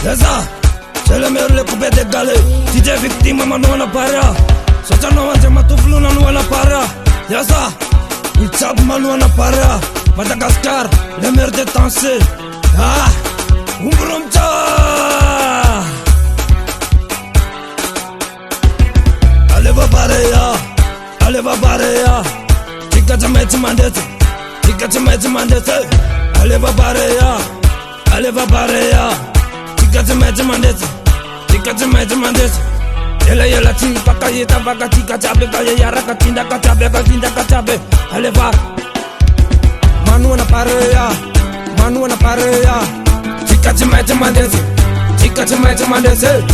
C'est ça, c'est le meilleur le coupé décalé. DJ victime, manu na para. Socha no wanje matuflu na nuana para. C'est ça, il tape manu na para. Madagascar, le meilleur de danser. Ah, umbrumcha. Allez va pareya, allez va pareya. Tika chamaiti mandete, tika chamaiti mandete. Allez va pareya, allez va pareya. Tika chamaiti mandete, tika chamaiti mandete. Yela yela ti paka yeta paka tika chabe kaya yara katinda kachabe. Allez va. Manu na pareya, manu na pareya. Tika chamaiti mandete, tika chamaiti mandete.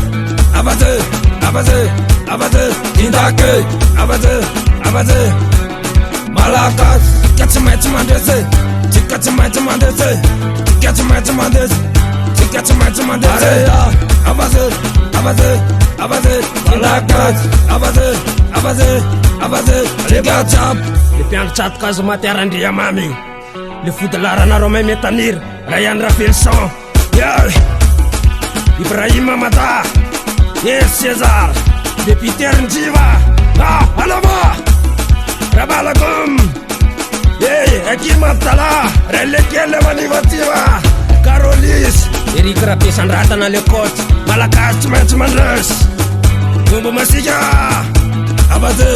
Abate, abate. Abate, indake, abate, Malakas, catch mandese, catch mandese, abate, Malakas, abate, les gars chap, les pians chat quand materandi ya mami, les fous de la rana Romain Metanir, Ryan Rafilson, Ibrahim Amata, yes César. Depuis Terre Njiva, Alama, Rabalagum, Akimatala, Relekele Manivativa, Carolis, Eric Rapis and Ratana Lecot, Malakas Manches, Bumbo Masiga, Abade,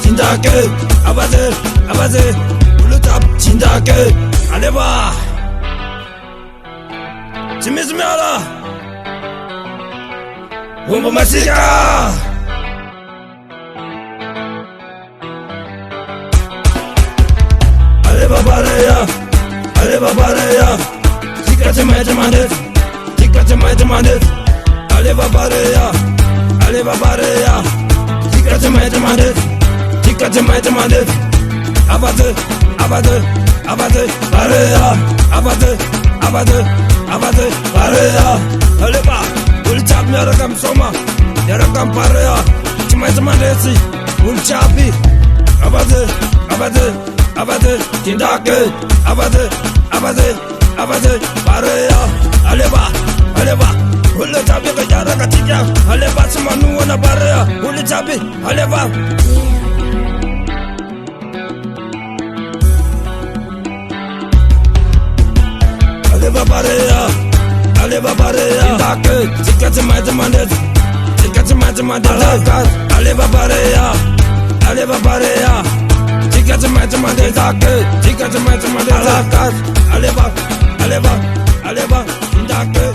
Tindake, Abade, Ulutap, Tindake, Aleva, Timizmala. Bumbo Masiga. Allez va pareya. Tika chamaiti mandete, allez va pareya. Tika chamaiti mandete, abate, pareya, abate, pareya. Allez va. Ulchap yarakam soma, yarakam pareya. Chamaiti mandete, ulchapi. Abate, tindake, abate, pareya. Allez va, ulchapi kajara katika. Allez va, simanu na pareya. Ulchapi, allez va. Allez va pareya, tindake, tika chamaiti mandete, allez va pareya, tika chamaiti mandete, tika chamaiti mandete, allez va, tindake.